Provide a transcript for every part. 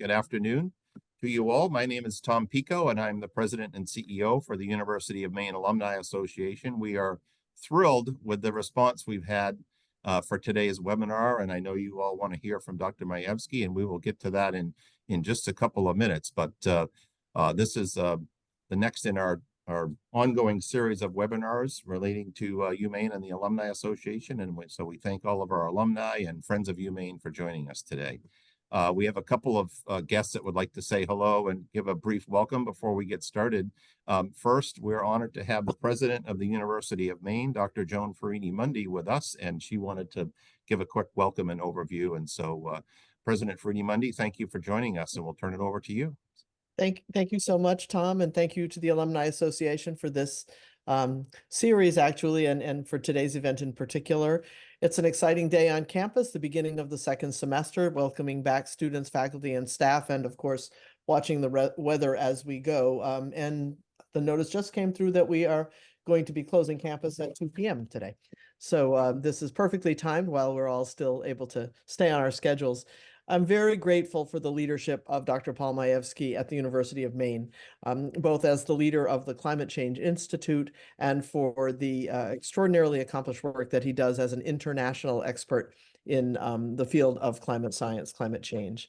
Good afternoon to you all. My name is Tom Pico, and I'm the President and CEO for the University of Maine Alumni Association. We are thrilled with the response we've had for today's webinar, and I know you all want to hear from Dr. Mayewski, and we will get to that in just a couple of minutes. But this is the next in our ongoing series of webinars relating to UMaine and the Alumni Association. And so we thank all of our alumni and friends of UMaine for joining us today. We have a couple of guests that would like to say hello and give a brief welcome before we get started. First, we're honored to have the president of the University of Maine, Dr. Joan Farini-Mundy, with us, and she wanted to give a quick welcome and overview. And so, President Farini-Mundy, thank you for joining us, and we'll turn it over to you. Thank you so much, Tom, and thank you to the Alumni Association for this series, actually, and for today's event in particular. It's an exciting day on campus, the beginning of the second semester, welcoming back students, faculty, and staff, and of course, watching the weather as we go. And the notice just came through that we are going to be closing campus at 2 p.m. today. So this is perfectly timed while we're all still able to stay on our schedules. I'm very grateful for the leadership of Dr. Paul Mayewski at the University of Maine, both as the leader of the Climate Change Institute and for the extraordinarily accomplished work that he does as an international expert in the field of climate science, climate change.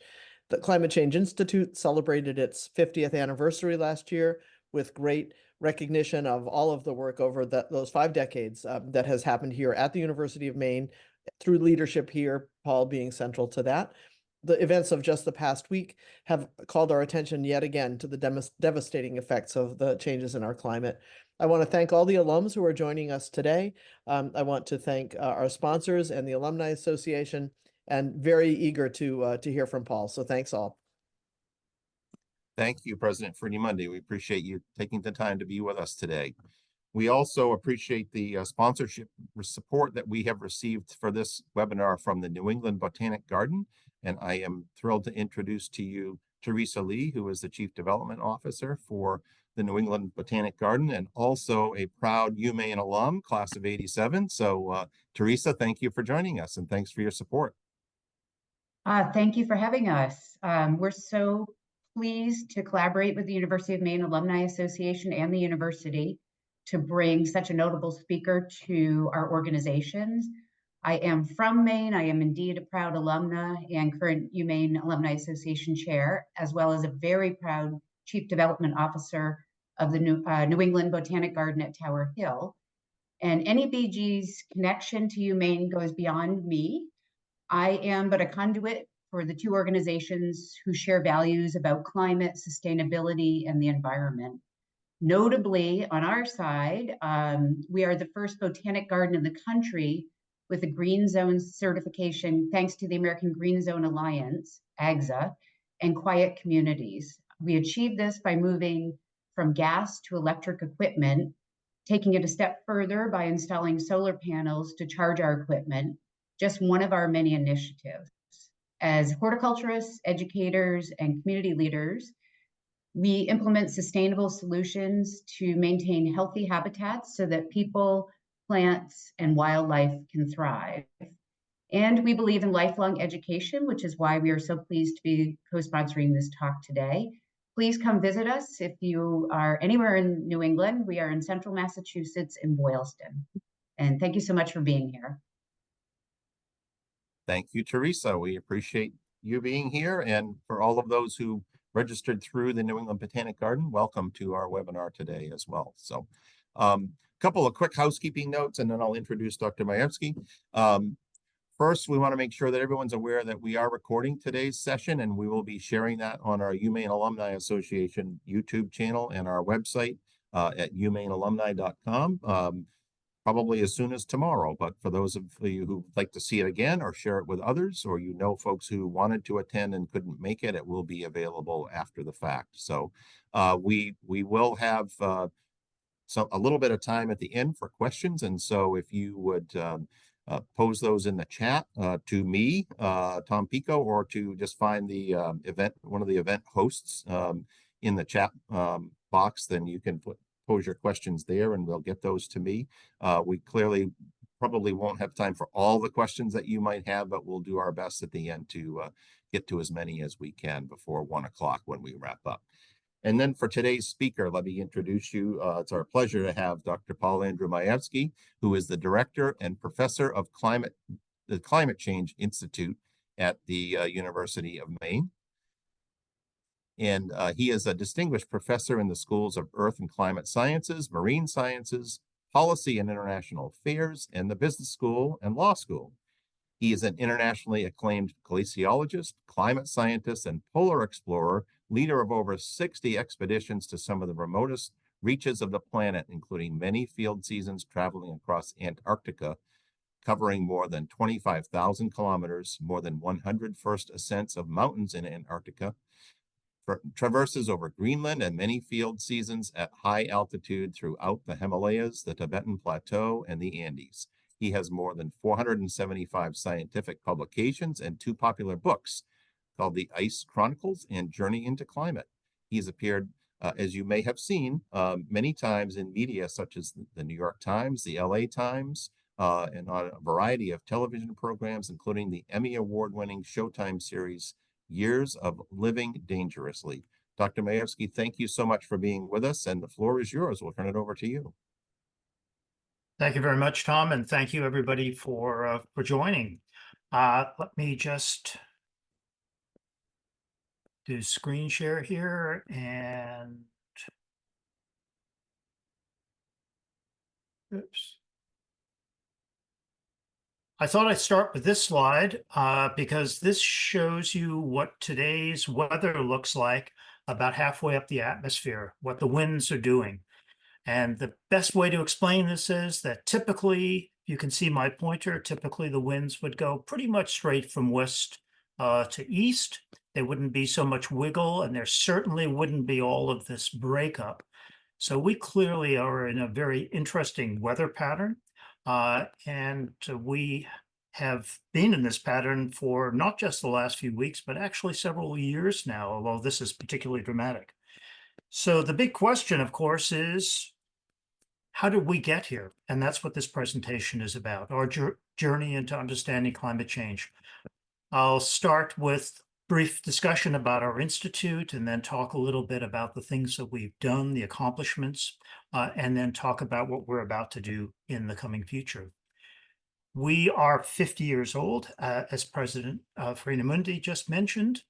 The Climate Change Institute celebrated its 50th anniversary last year with great recognition of all of the work over those 5 decades that has happened here at the University of Maine through leadership here, Paul being central to that. The events of just the past week have called our attention yet again to the devastating effects of the changes in our climate. I want to thank all the alums who are joining us today. I want to thank our sponsors and the Alumni Association, and very eager to hear from Paul. So thanks all. Thank you, President Farini-Mundy. We appreciate you taking the time to be with us today. We also appreciate the sponsorship support that we have received for this webinar from the New England Botanic Garden. And I am thrilled to introduce to you Teresa Lee, who is the Chief Development Officer for the New England Botanic Garden and also a proud UMaine alum, class of '87. So Teresa, thank you for joining us and thanks for your support. Thank you for having us. We're so pleased to collaborate with the University of Maine Alumni Association and the university to bring such a notable speaker to our organizations. I am from Maine. I am indeed a proud alumna and current UMaine Alumni Association chair, as well as a very proud Chief Development Officer of the New England Botanic Garden at Tower Hill. And NEBG's connection to UMaine goes beyond me. I am but a conduit for the two organizations who share values about climate, sustainability, and the environment. Notably, on our side, we are the first botanic garden in the country with a Green Zone certification, thanks to the American Green Zone Alliance, AGZA, and quiet communities. We achieved this by moving from gas to electric equipment, taking it a step further by installing solar panels to charge our equipment, just one of our many initiatives. As horticulturists, educators, and community leaders, we implement sustainable solutions to maintain healthy habitats so that people, plants, and wildlife can thrive. And we believe in lifelong education, which is why we are so pleased to be co-sponsoring this talk today. Please come visit us if you are anywhere in New England. We are in central Massachusetts in Boylston. And thank you so much for being here. Thank you, Teresa. We appreciate you being here. And for all of those who registered through the New England Botanic Garden, welcome to our webinar today as well. So couple of quick housekeeping notes, and then I'll introduce Dr. Mayewski. First, we want to make sure that everyone's aware that we are recording today's session, and we will be sharing that on our UMaine Alumni Association YouTube channel and our website at umainealumni.com, probably as soon as tomorrow. But for those of you who like to see it again or share it with others, or you know folks who wanted to attend and couldn't make it, it will be available after the fact. So we will have a little bit of time at the end for questions. And so if you would pose those in the chat to me, Tom Pico, or to just find the one of the event hosts in the chat box, then you can pose your questions there and they'll get those to me. We clearly probably won't have time for all the questions that you might have, but we'll do our best at the end to get to as many as we can before 1 o'clock when we wrap up. And then for today's speaker, let me introduce you. It's our pleasure to have Dr. Paul Andrew Mayewski, who is the Director and Professor of the Climate Change Institute at the University of Maine. And he is a distinguished professor in the schools of Earth and Climate Sciences, Marine Sciences, Policy and International Affairs, and the Business School and Law School. He is an internationally acclaimed glaciologist, climate scientist, and polar explorer, leader of over 60 expeditions to some of the remotest reaches of the planet, including many field seasons traveling across Antarctica, covering more than 25,000 kilometers, more than 100 first ascents of mountains in Antarctica, traverses over Greenland and many field seasons at high altitude throughout the Himalayas, the Tibetan Plateau, and the Andes. He has more than 475 scientific publications and 2 popular books called The Ice Chronicles and Journey into Climate. He's appeared, as you may have seen, many times in media such as the New York Times, the LA Times, and on a variety of television programs, including the Emmy Award-winning Showtime series, Years of Living Dangerously. Dr. Mayewski, thank you so much for being with us, and the floor is yours. We'll turn it over to you. Thank you very much, Tom, and thank you everybody for joining. Let me just do screen share here, and oops. I thought I'd start with this slide because this shows you what today's weather looks like about halfway up the atmosphere, what the winds are doing. And the best way to explain this is that typically, you can see my pointer, typically the winds would go pretty much straight from west to east. There wouldn't be so much wiggle, and there certainly wouldn't be all of this breakup. So we clearly are in a very interesting weather pattern. And we have been in this pattern for not just the last few weeks, but actually several years now, although this is particularly dramatic. So the big question, of course, is how did we get here? And that's what this presentation is about, our journey into understanding climate change. I'll start with brief discussion about our institute, and then talk a little bit about the things that we've done, the accomplishments, and then talk about what we're about to do in the coming future. We are 50 years old, as President Frinamundi just mentioned.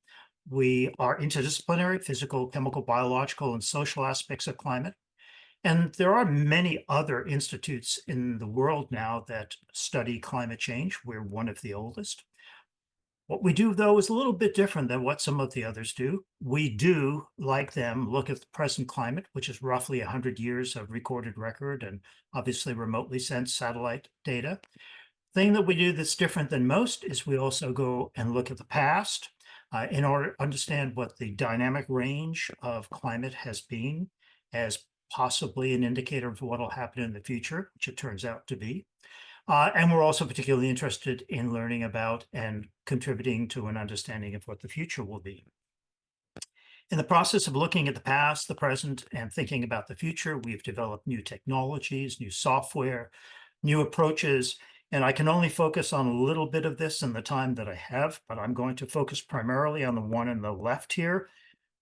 We are interdisciplinary, physical, chemical, biological, and social aspects of climate. And there are many other institutes in the world now that study climate change. We're one of the oldest. What we do, though, is a little bit different than what some of the others do. We do, like them, look at the present climate, which is roughly 100 years of recorded record and obviously remotely sensed satellite data. The thing that we do that's different than most is we also go and look at the past in order to understand what the dynamic range of climate has been as possibly an indicator of what will happen in the future, which it turns out to be. And we're also particularly interested in learning about and contributing to an understanding of what the future will be. In the process of looking at the past, the present, and thinking about the future, we've developed new technologies, new software, new approaches, and I can only focus on a little bit of this in the time that I have, but I'm going to focus primarily on the one on the left here,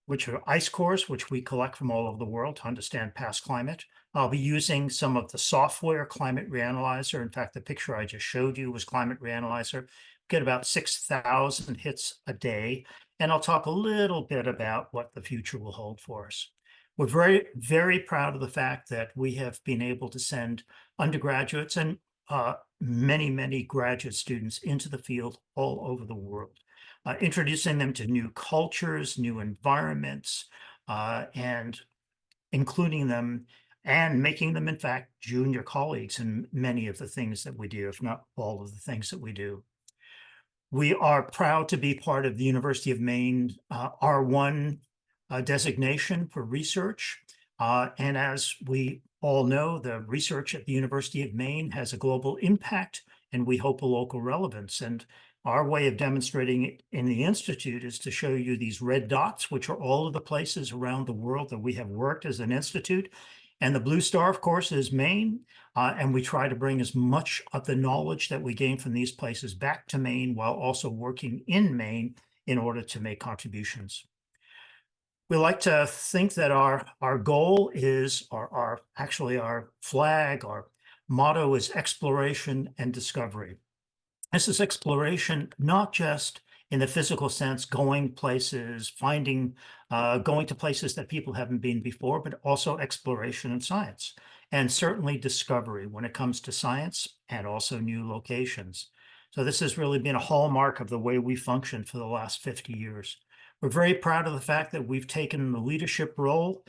which are ice cores, which we collect from all over the world to understand past climate. I'll be using some of the software, Climate Reanalyzer. In fact, the picture I just showed you was Climate Reanalyzer. Get about 6,000 hits a day. And I'll talk a little bit about what the future will hold for us. We're very, very proud of the fact that we have been able to send undergraduates and many, many graduate students into the field all over the world. Introducing them to new cultures, new environments, and including them and making them, in fact, junior colleagues in many of the things that we do, if not all of the things that we do. We are proud to be part of the University of Maine R1 designation for research. And as we all know, the research at the University of Maine has a global impact, and we hope a local relevance. And our way of demonstrating it in the Institute is to show you these red dots, which are all of the places around the world that we have worked as an institute. And the blue star, of course, is Maine. And we try to bring as much of the knowledge that we gain from these places back to Maine while also working in Maine in order to make contributions. We like to think that our goal is, or actually our flag, our motto is exploration and discovery. This is exploration, not just in the physical sense, going places, going to places that people haven't been before, but also exploration in science, and certainly discovery when it comes to science and also new locations. So this has really been a hallmark of the way we function for the last 50 years. We're very proud of the fact that we've taken the leadership role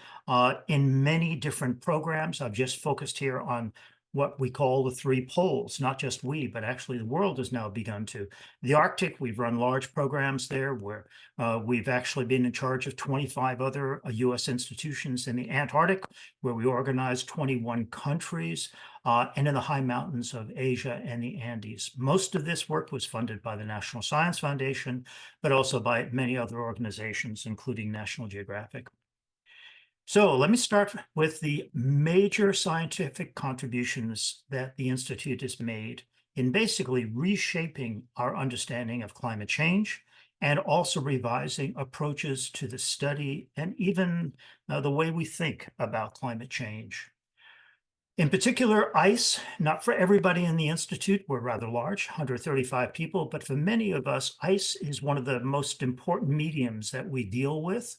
in many different programs. I've just focused here on what we call the 3 poles, not just we, but actually the world has now begun to. The Arctic, we've run large programs there where we've actually been in charge of 25 other US institutions in the Antarctic, where we organize 21 countries, and in the high mountains of Asia and the Andes. Most of this work was funded by the National Science Foundation, but also by many other organizations, including National Geographic. So let me start with the major scientific contributions that the Institute has made in basically reshaping our understanding of climate change and also revising approaches to the study and even the way we think about climate change. In particular, ice, not for everybody in the Institute, we're rather large, 135 people, but for many of us, ice is one of the most important mediums that we deal with.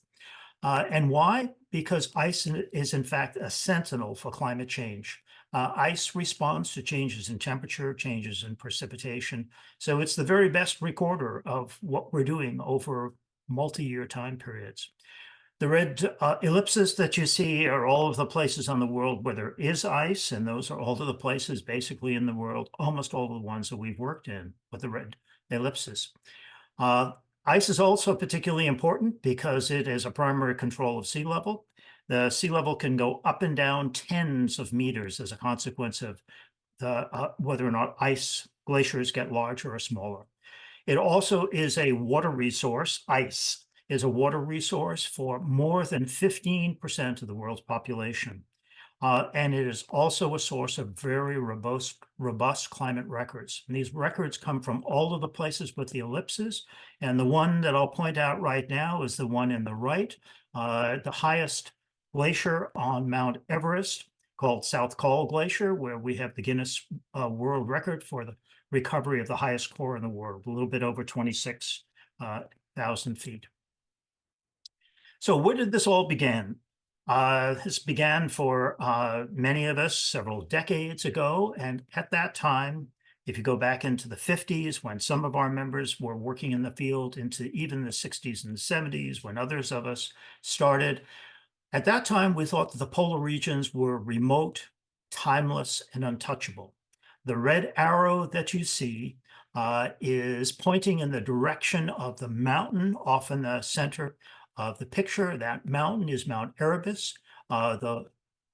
And why? Because ice is in fact a sentinel for climate change. Ice responds to changes in temperature, changes in precipitation. So it's the very best recorder of what we're doing over multi-year time periods. The red ellipses that you see are all of the places on the world where there is ice, and those are all of the places basically in the world, almost all of the ones that we've worked in with the red ellipses. Ice is also particularly important because it is a primary control of sea level. The sea level can go up and down tens of meters as a consequence of whether or not ice glaciers get larger or smaller. It also is a water resource. Ice is a water resource for more than 15% of the world's population. And it is also a source of very robust climate records. And these records come from all of the places with the ellipses. And the one that I'll point out right now is the one in the right, the highest glacier on Mount Everest, called South Col Glacier, where we have the Guinness World Record for the recovery of the highest core in the world, a little bit over 26,000 feet. So where did this all begin? This began for many of us several decades ago. And at that time, if you go back into the 50s, when some of our members were working in the field, into even the 60s and 70s, when others of us started, at that time, we thought that the polar regions were remote, timeless, and untouchable. The red arrow that you see is pointing in the direction of the mountain off in the center of the picture. That mountain is Mount Erebus, the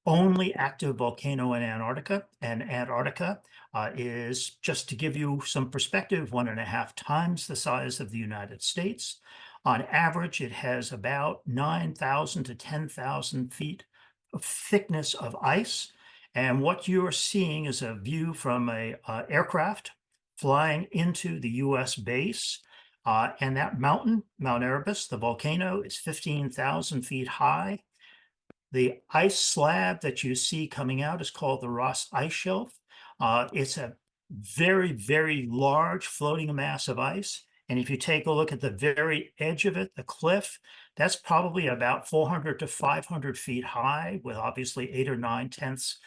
only active volcano in Antarctica. And Antarctica is, just to give you some perspective, 1.5 times the size of the United States. On average, it has about 9,000 to 10,000 feet of thickness of ice. And what you're seeing is a view from an aircraft flying into the US base. And that mountain, Mount Erebus, the volcano, is 15,000 feet high. The ice slab that you see coming out is called the Ross Ice Shelf. It's a very, very large floating mass of ice. And if you take a look at the very edge of it, the cliff, that's probably about 400 to 500 feet high, with obviously 8 or 9 times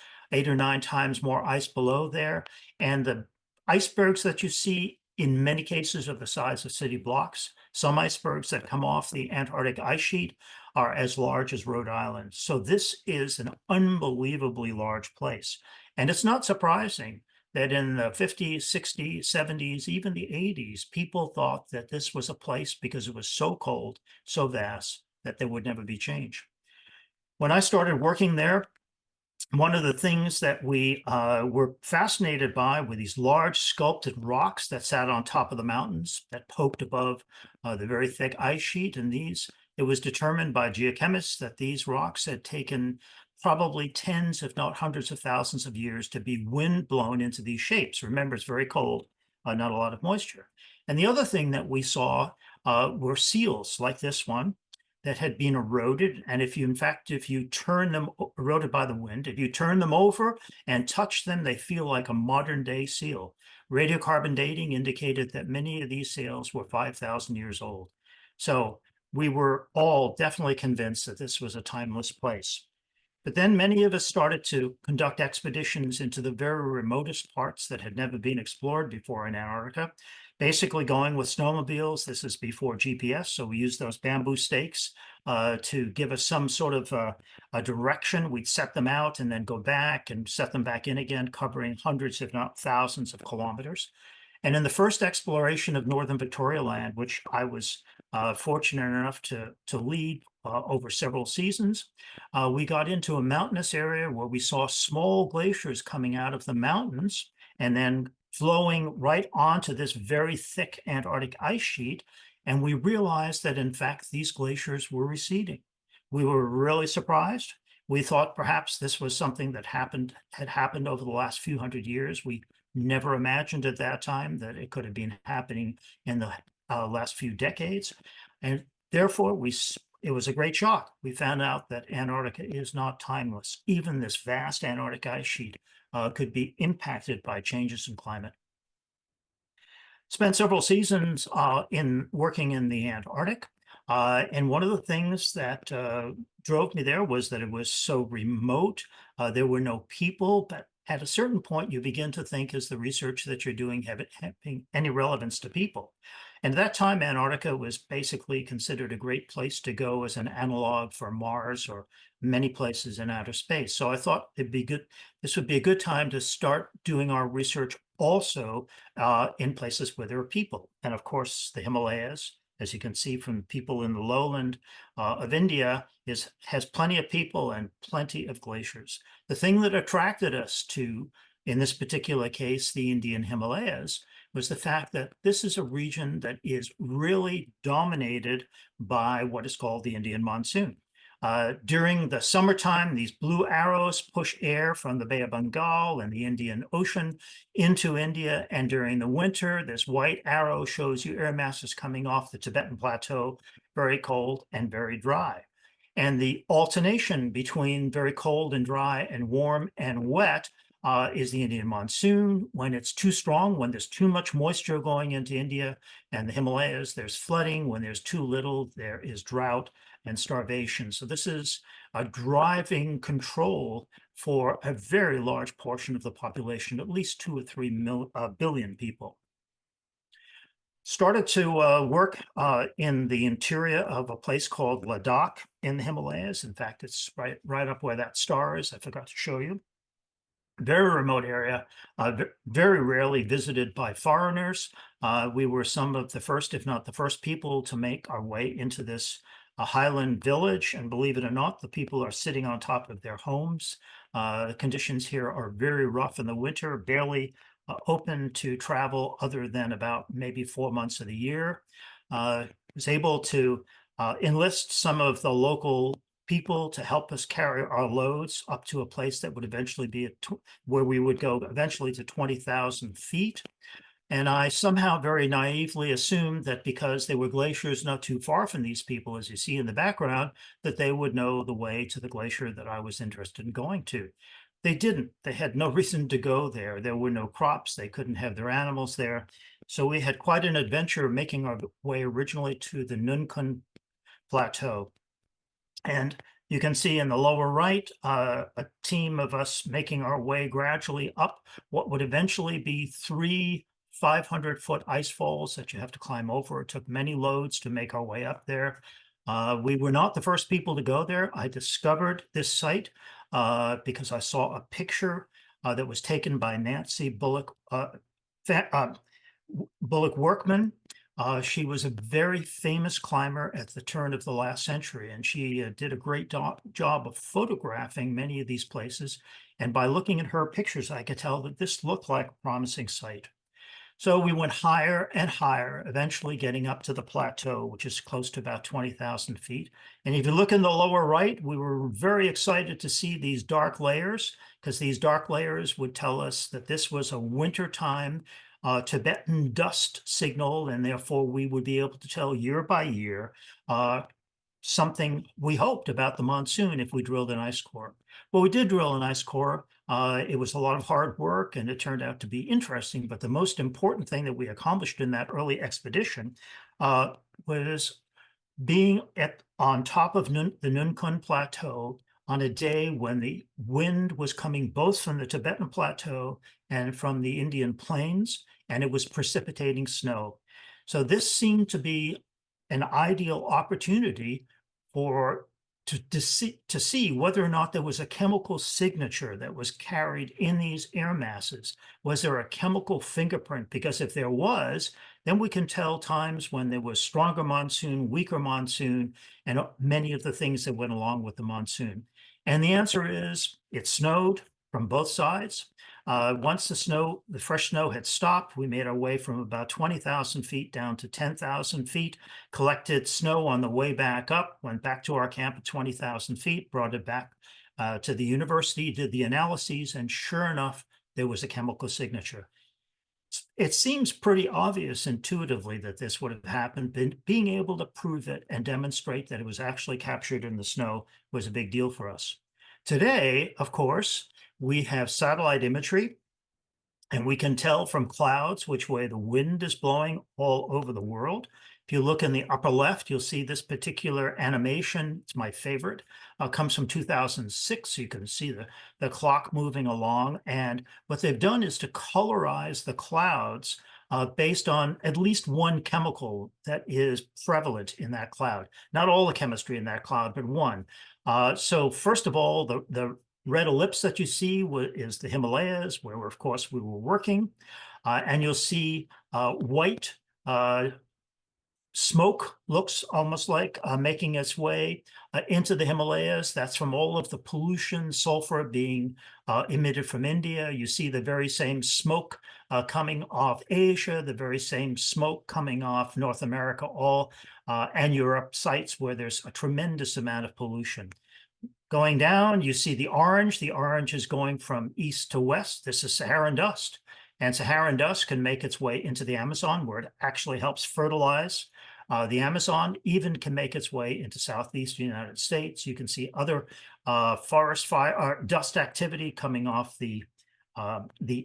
more ice below there. And the icebergs that you see in many cases are the size of city blocks. Some icebergs that come off the Antarctic ice sheet are as large as Rhode Island. So this is an unbelievably large place. And it's not surprising that in the 50s, 60s, 70s, even the 80s, people thought that this was a place, because it was so cold, so vast, that there would never be change. When I started working there, one of the things that we were fascinated by were these large sculpted rocks that sat on top of the mountains that poked above the very thick ice sheet. And it was determined by geochemists that these rocks had taken probably tens, if not hundreds of thousands of years to be wind blown into these shapes. Remember, it's very cold, not a lot of moisture. And the other thing that we saw were seals like this one that had been eroded. And if you turn them, eroded by the wind, if you turn them over and touch them, they feel like a modern day seal. Radiocarbon dating indicated that many of these seals were 5,000 years old. So we were all definitely convinced that this was a timeless place. But then many of us started to conduct expeditions into the very remotest parts that had never been explored before in Antarctica, basically going with snowmobiles. This is before GPS, so we used those bamboo stakes to give us some sort of a direction. We'd set them out and then go back and set them back in again, covering hundreds, if not thousands of kilometers. And in the first exploration of Northern Victoria Land, which I was fortunate enough to lead over several seasons, we got into a mountainous area where we saw small glaciers coming out of the mountains and then flowing right onto this very thick Antarctic ice sheet. And we realized that, in fact, these glaciers were receding. We were really surprised. We thought perhaps this was something that had happened over the last few hundred years. We never imagined at that time that it could have been happening in the last few decades. And therefore, it was a great shock. We found out that Antarctica is not timeless. Even this vast Antarctic ice sheet could be impacted by changes in climate. Spent several seasons in working in the Antarctic. And one of the things that drove me there was that it was so remote. There were no people, but at a certain point, you begin to think, is the research that you're doing having any relevance to people? And at that time, Antarctica was basically considered a great place to go as an analog for Mars or many places in outer space. So I thought this would be a good time to start doing our research also in places where there are people. And of course, the Himalayas, as you can see from people in the lowland of India, has plenty of people and plenty of glaciers. The thing that attracted us to, in this particular case, the Indian Himalayas, was the fact that this is a region that is really dominated by what is called the Indian monsoon. During the summertime, these blue arrows push air from the Bay of Bengal and the Indian Ocean into India. And during the winter, this white arrow shows you air masses coming off the Tibetan Plateau, very cold and very dry. And the alternation between very cold and dry and warm and wet is the Indian monsoon. When it's too strong, when there's too much moisture going into India and the Himalayas, there's flooding. When there's too little, there is drought and starvation. So this is a driving control for a very large portion of the population, at least 2 or 3 billion people. Started to work in the interior of a place called Ladakh in the Himalayas. In fact, it's right up where that star is. I forgot to show you. Very remote area, very rarely visited by foreigners. We were some of the first, if not the first people to make our way into this highland village. And believe it or not, the people are sitting on top of their homes. The conditions here are very rough in the winter, barely open to travel other than about maybe 4 months of the year. Was able to enlist some of the local people to help us carry our loads up to a place that would eventually be where we would go eventually to 20,000 feet. And I somehow very naively assumed that because there were glaciers not too far from these people, as you see in the background, that they would know the way to the glacier that I was interested in going to. They didn't. They had no reason to go there. There were no crops. They couldn't have their animals there. So we had quite an adventure making our way originally to the Nunkun Plateau. And you can see in the lower right, a team of us making our way gradually up what would eventually be 3 500-foot ice falls that you have to climb over. It took many loads to make our way up there. We were not the first people to go there. I discovered this site because I saw a picture that was taken by Nancy Bullock Workman. She was a very famous climber at the turn of the last century, and she did a great job of photographing many of these places. And by looking at her pictures, I could tell that this looked like a promising site. So we went higher and higher, eventually getting up to the plateau, which is close to about 20,000 feet. And if you look in the lower right, we were very excited to see these dark layers, because these dark layers would tell us that this was a wintertime Tibetan dust signal, and therefore we would be able to tell year by year something we hoped about the monsoon if we drilled an ice core. Well, we did drill an ice core. It was a lot of hard work, and it turned out to be interesting. But the most important thing that we accomplished in that early expedition was being on top of the Nunkun Plateau on a day when the wind was coming both from the Tibetan Plateau and from the Indian Plains, and it was precipitating snow. So this seemed to be an ideal opportunity to see whether or not there was a chemical signature that was carried in these air masses. Was there a chemical fingerprint? Because if there was, then we can tell times when there was stronger monsoon, weaker monsoon, and many of the things that went along with the monsoon. And the answer is it snowed from both sides. Once the fresh snow had stopped, we made our way from about 20,000 feet down to 10,000 feet, collected snow on the way back up, went back to our camp at 20,000 feet, brought it back to the university, did the analyses, and sure enough, there was a chemical signature. It seems pretty obvious intuitively that this would have happened, but being able to prove it and demonstrate that it was actually captured in the snow was a big deal for us. Today, of course, we have satellite imagery, and we can tell from clouds which way the wind is blowing all over the world. If you look in the upper left, you'll see this particular animation. It's my favorite. Comes from 2006. So you can see the clock moving along. And what they've done is to colorize the clouds based on at least one chemical that is prevalent in that cloud. Not all the chemistry in that cloud, but one. So first of all, the red ellipse that you see is the Himalayas, where, of course, we were working. And you'll see white smoke, looks almost like making its way into the Himalayas. That's from all of the pollution, sulfur being emitted from India. You see the very same smoke coming off Asia, the very same smoke coming off North America, and Europe, sites where there's a tremendous amount of pollution. Going down, you see the orange. The orange is going from east to west. This is Saharan dust. And Saharan dust can make its way into the Amazon, where it actually helps fertilize the Amazon, even can make its way into southeastern United States. You can see other forest fire dust activity coming off the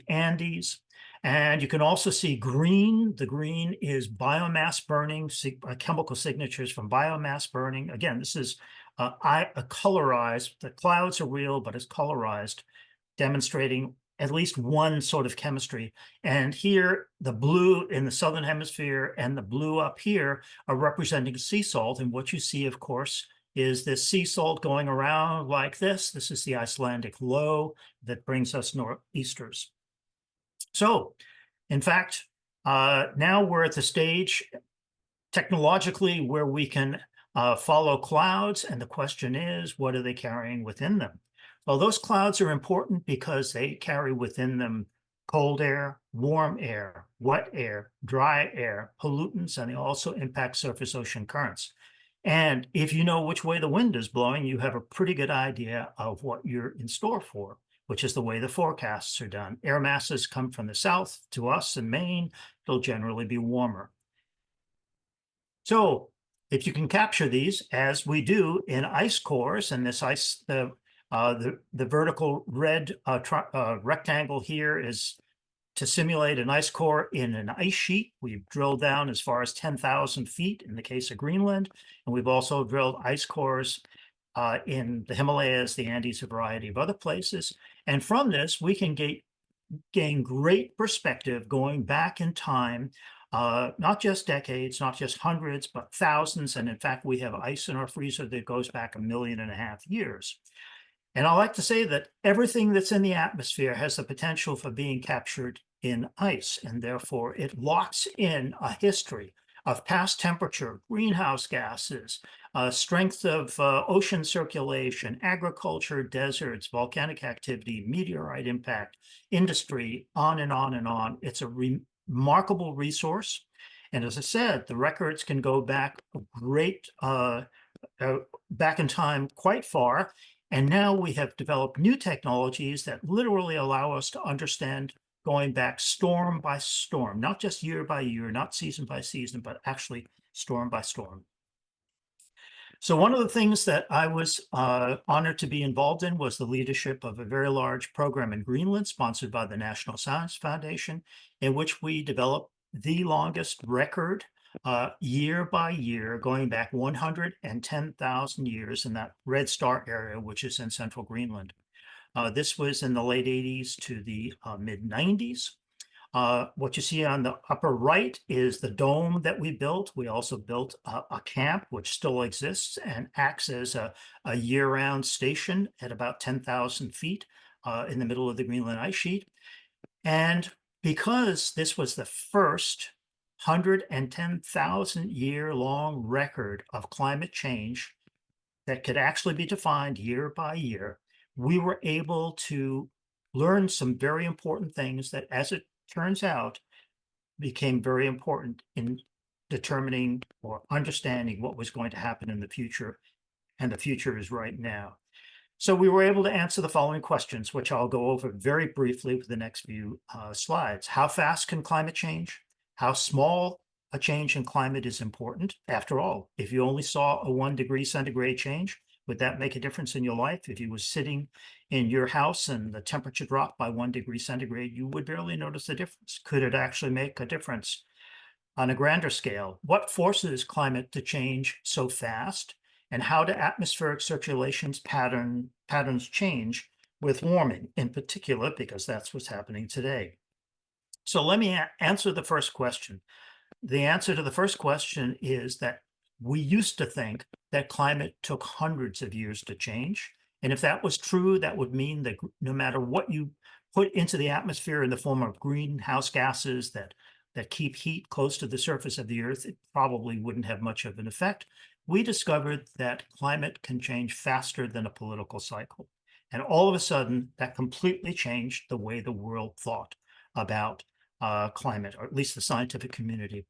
Andes. And you can also see green. The green is biomass burning, chemical signatures from biomass burning. Again, this is colorized. The clouds are real, but it's colorized, demonstrating at least one sort of chemistry. And here, the blue in the southern hemisphere and the blue up here are representing sea salt. And what you see, of course, is this sea salt going around like this. This is the Icelandic low that brings us northeasters. So, in fact, now we're at the stage technologically where we can follow clouds, and the question is, what are they carrying within them? Well, those clouds are important because they carry within them cold air, warm air, wet air, dry air, pollutants, and they also impact surface ocean currents. And if you know which way the wind is blowing, you have a pretty good idea of what you're in store for, which is the way the forecasts are done. Air masses come from the south to us in Maine. It'll generally be warmer. So if you can capture these, as we do in ice cores, and this ice, the vertical red rectangle here is to simulate an ice core in an ice sheet. We've drilled down as far as 10,000 feet in the case of Greenland, and we've also drilled ice cores in the Himalayas, the Andes, a variety of other places. And from this, we can gain great perspective going back in time, not just decades, not just hundreds, but thousands. And in fact, we have ice in our freezer that goes back 1.5 million years. And I like to say that everything that's in the atmosphere has the potential for being captured in ice, and therefore it locks in a history of past temperature, greenhouse gases, strength of ocean circulation, agriculture, deserts, volcanic activity, meteorite impact, industry, on and on and on. It's a remarkable resource. And as I said, the records can go back back in time quite far. And now we have developed new technologies that literally allow us to understand going back storm by storm, not just year by year, not season by season, but actually storm by storm. So one of the things that I was honored to be involved in was the leadership of a very large program in Greenland, sponsored by the National Science Foundation, in which we developed the longest record year by year, going back 110,000 years in that Red Star area, which is in central Greenland. This was in the late 80s to the mid 90s. What you see on the upper right is the dome that we built. We also built a camp, which still exists and acts as a year-round station at about 10,000 feet in the middle of the Greenland ice sheet. And because this was the first 110,000 year long record of climate change that could actually be defined year by year, we were able to learn some very important things that, as it turns out, became very important in determining or understanding what was going to happen in the future, and the future is right now. So we were able to answer the following questions, which I'll go over very briefly with the next few slides. How fast can climate change? How small a change in climate is important? After all, if you only saw a 1 degree centigrade change, would that make a difference in your life? If you were sitting in your house and the temperature dropped by 1 degree centigrade, you would barely notice the difference. Could it actually make a difference on a grander scale? What forces climate to change so fast? And how do atmospheric circulations patterns change with warming in particular, because that's what's happening today? So let me answer the first question. The answer to the first question is that we used to think that climate took hundreds of years to change. And if that was true, that would mean that no matter what you put into the atmosphere in the form of greenhouse gases that keep heat close to the surface of the Earth, it probably wouldn't have much of an effect. We discovered that climate can change faster than a political cycle. And all of a sudden, that completely changed the way the world thought about climate, or at least the scientific community.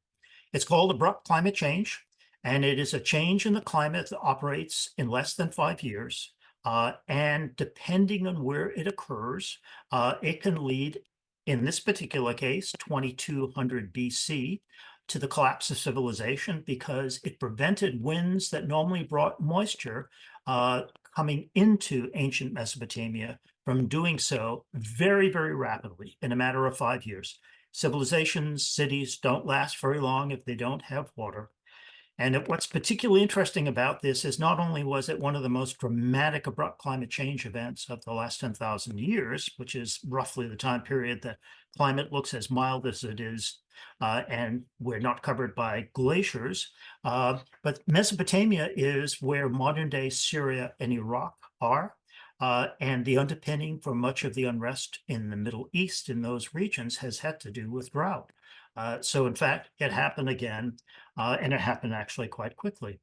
It's called abrupt climate change, and it is a change in the climate that operates in less than 5 years. And depending on where it occurs, it can lead, in this particular case, 2200 BC, to the collapse of civilization, because it prevented winds that normally brought moisture coming into ancient Mesopotamia from doing so very, very rapidly in a matter of 5 years. Civilizations, cities don't last very long if they don't have water. And what's particularly interesting about this is not only was it one of the most dramatic abrupt climate change events of the last 10,000 years, which is roughly the time period that climate looks as mild as it is, and we're not covered by glaciers, but Mesopotamia is where modern-day Syria and Iraq are, and the underpinning for much of the unrest in the Middle East in those regions has had to do with drought. So in fact, it happened again, and it happened actually quite quickly.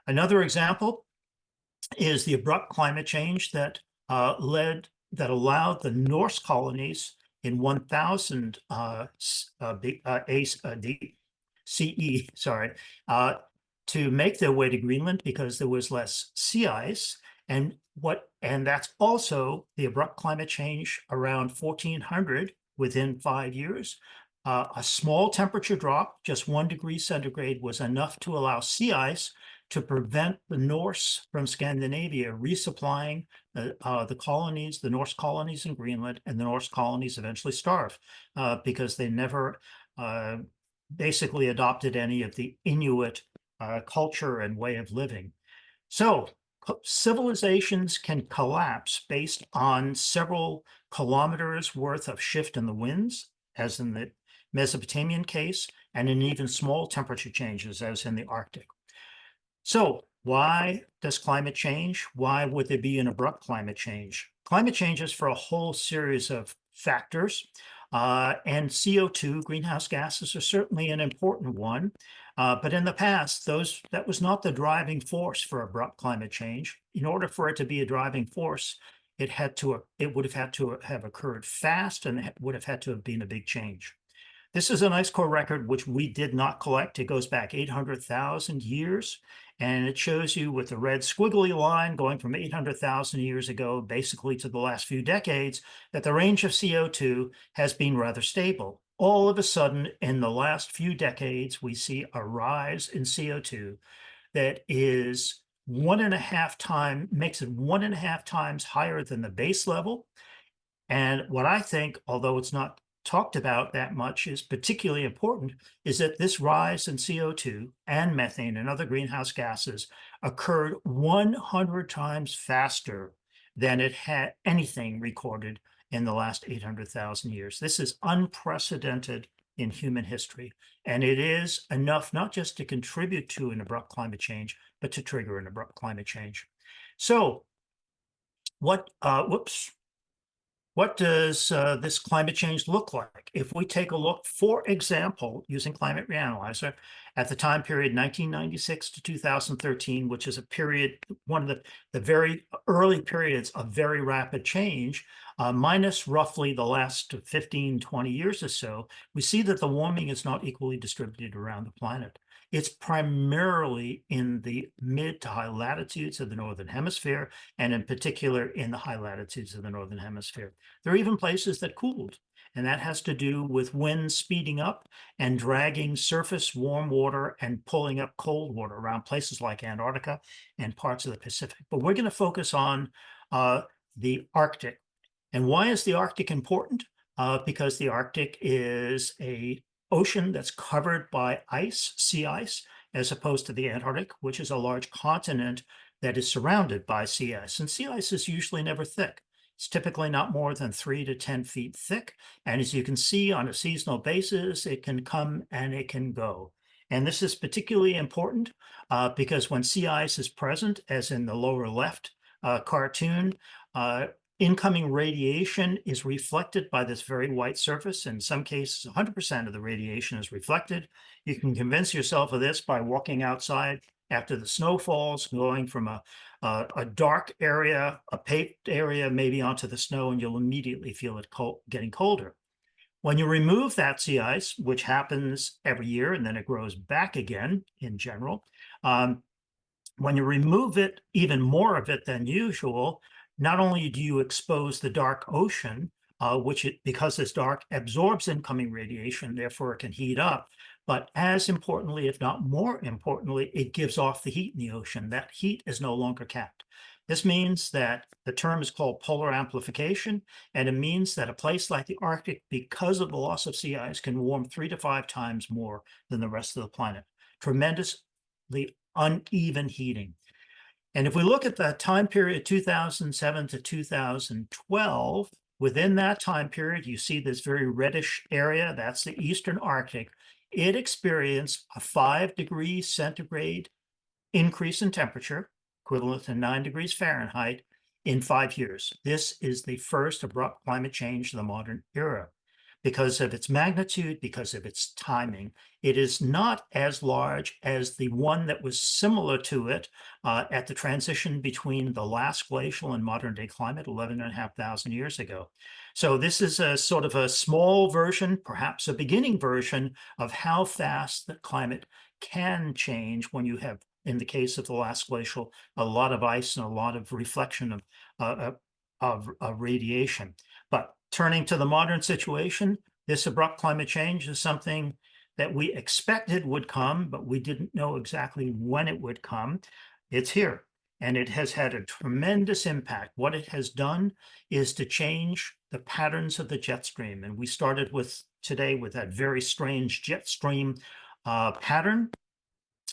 Another example is the abrupt climate change that allowed the Norse colonies in 1000 CE, to make their way to Greenland because there was less sea ice. And that's also the abrupt climate change around 1400 within 5 years. A small temperature drop, just 1 degree centigrade, was enough to allow sea ice to prevent the Norse from Scandinavia resupplying the colonies, the Norse colonies in Greenland, and the Norse colonies eventually starved because they never basically adopted any of the Inuit culture and way of living. So civilizations can collapse based on several kilometers worth of shift in the winds, as in the Mesopotamian case, and in even small temperature changes, as in the Arctic. So why does climate change? Why would there be an abrupt climate change? Climate changes for a whole series of factors, and CO2, greenhouse gases, are certainly an important one. But in the past, that was not the driving force for abrupt climate change. In order for it to be a driving force, it would have had to have occurred fast, and it would have had to have been a big change. This is an ice core record which we did not collect. It goes back 800,000 years, And it shows you with the red squiggly line going from 800,000 years ago, basically to the last few decades, that the range of CO2 has been rather stable. All of a sudden, in the last few decades, we see a rise in CO2 that is 1.5 times, makes it 1.5 times higher than the base level. And what I think, although it's not talked about that much, is particularly important is that this rise in CO2 and methane and other greenhouse gases occurred 100 times faster than it had anything recorded in the last 800,000 years. This is unprecedented in human history, and it is enough not just to contribute to an abrupt climate change, but to trigger an abrupt climate change. So what does this climate change look like? If we take a look, for example, using Climate Reanalyzer, at the time period 1996 to 2013, which is a period, one of the very early periods of very rapid change, minus roughly the last 15, 20 years or so, we see that the warming is not equally distributed around the planet. It's primarily in the mid to high latitudes of the Northern Hemisphere, and in particular in the high latitudes of the Northern Hemisphere. There are even places that cooled, and that has to do with winds speeding up and dragging surface warm water and pulling up cold water around places like Antarctica and parts of the Pacific. But we're going to focus on the Arctic. And why is the Arctic important? Because the Arctic is an ocean that's covered by ice, sea ice, as opposed to the Antarctic, which is a large continent that is surrounded by sea ice. And sea ice is usually never thick. It's typically not more than 3 to 10 feet thick. And as you can see on a seasonal basis, it can come and it can go. And this is particularly important because when sea ice is present, as in the lower left cartoon, incoming radiation is reflected by this very white surface. In some cases, 100% of the radiation is reflected. You can convince yourself of this by walking outside after the snow falls, going from a dark area, a paved area, maybe onto the snow, and you'll immediately feel it getting colder. When you remove that sea ice, which happens every year, and then it grows back again in general, when you remove it, even more of it than usual, not only do you expose the dark ocean, because it's dark, absorbs incoming radiation, therefore it can heat up, but as importantly, if not more importantly, it gives off the heat in the ocean. That heat is no longer capped. This means that the term is called polar amplification, and it means that a place like the Arctic, because of the loss of sea ice, can warm 3 to 5 times more than the rest of the planet. Tremendously uneven heating. And if we look at the time period 2007 to 2012, within that time period, you see this very reddish area, that's the Eastern Arctic. It experienced a 5 degrees centigrade increase in temperature, equivalent to 9 degrees Fahrenheit, in 5 years. This is the first abrupt climate change of the modern era. Because of its magnitude, because of its timing. It is not as large as the one that was similar to it at the transition between the last glacial and modern day climate 11,500 years ago. So this is a sort of a small version, perhaps a beginning version of how fast the climate can change when you have, in the case of the last glacial, a lot of ice and a lot of reflection of radiation. But turning to the modern situation, this abrupt climate change is something that we expected would come, but we didn't know exactly when it would come. It's here, and it has had a tremendous impact. What it has done is to change the patterns of the jet stream. And we started today with that very strange jet stream pattern.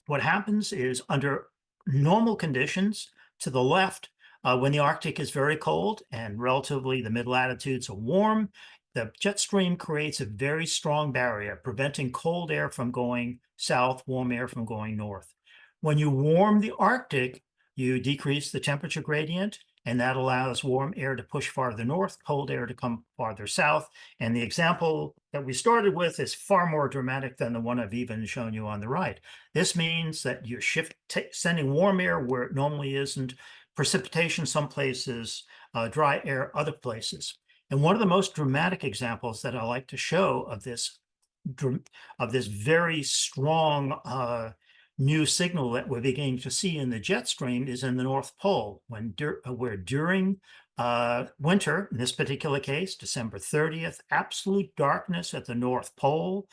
What happens is under normal conditions, to the left, when the Arctic is very cold and relatively the mid-latitudes are warm, the jet stream creates a very strong barrier, preventing cold air from going south, warm air from going north. When you warm the Arctic, you decrease the temperature gradient, and that allows warm air to push farther north, cold air to come farther south. And the example that we started with is far more dramatic than the one I've even shown you on the right. This means that you're sending warm air where it normally isn't, precipitation some places, dry air other places. And one of the most dramatic examples that I like to show of this very strong new signal that we're beginning to see in the jet stream is in the North Pole, where during winter, in this particular case, December 30th, absolute darkness at the North Pole,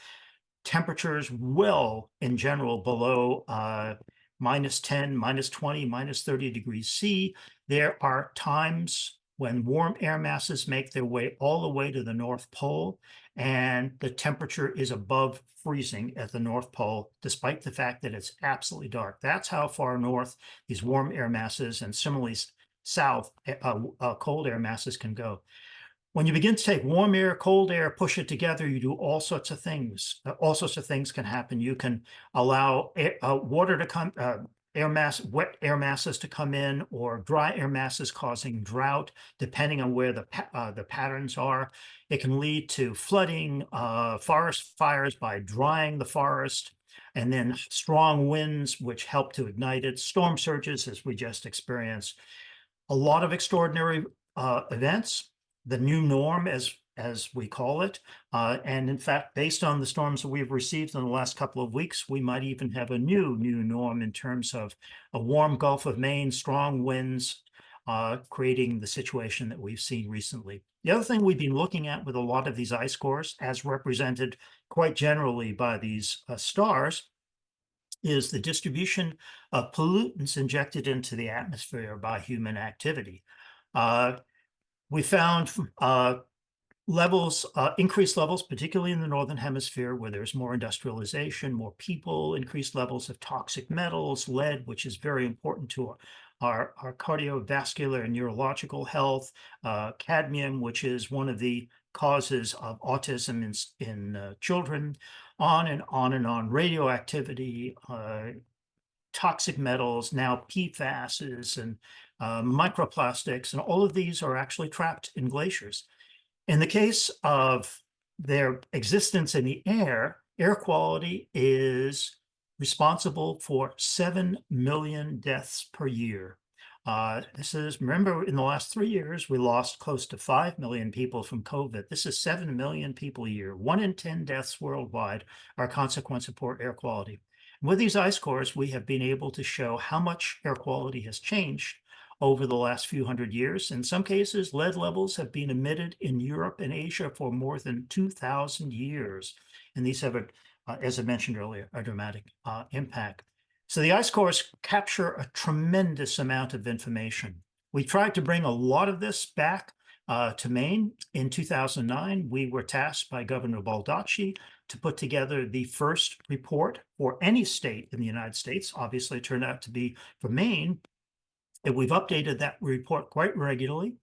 temperatures well in general below -10, -20, -30 degrees C. There are times when warm air masses make their way all the way to the North Pole, and the temperature is above freezing at the North Pole, despite the fact that it's absolutely dark. That's how far north these warm air masses and similarly south cold air masses can go. When you begin to take warm air, cold air, push it together, you do all sorts of things. All sorts of things can happen. You can allow water to come, wet air masses to come in, or dry air masses causing drought, depending on where the patterns are. It can lead to flooding, forest fires by drying the forest, and then strong winds, which help to ignite it, storm surges, as we just experienced. A lot of extraordinary events, the new norm, as we call it. And in fact, based on the storms that we've received in the last couple of weeks, we might even have a new norm in terms of a warm Gulf of Maine, strong winds, creating the situation that we've seen recently. The other thing we've been looking at with a lot of these ice cores, as represented quite generally by these stars, is the distribution of pollutants injected into the atmosphere by human activity. We found increased levels, particularly in the Northern Hemisphere, where there's more industrialization, more people, increased levels of toxic metals, lead, which is very important to our cardiovascular and neurological health, cadmium, which is one of the causes of autism in children, on and on and on, radioactivity, toxic metals, now PFASs and microplastics, and all of these are actually trapped in glaciers. In the case of their existence in the air quality is responsible for 7 million deaths per year. Remember, in the last 3 years, we lost close to 5 million people from COVID. This is 7 million people a year. 1 in 10 deaths worldwide are a consequence of poor air quality. With these ice cores, we have been able to show how much air quality has changed over the last few hundred years. In some cases, lead levels have been emitted in Europe and Asia for more than 2,000 years. And these have, as I mentioned earlier, a dramatic impact. So the ice cores capture a tremendous amount of information. We tried to bring a lot of this back to Maine. In 2009, we were tasked by Governor Baldacci to put together the first report for any state in the United States. Obviously, it turned out to be for Maine. And we've updated that report quite regularly.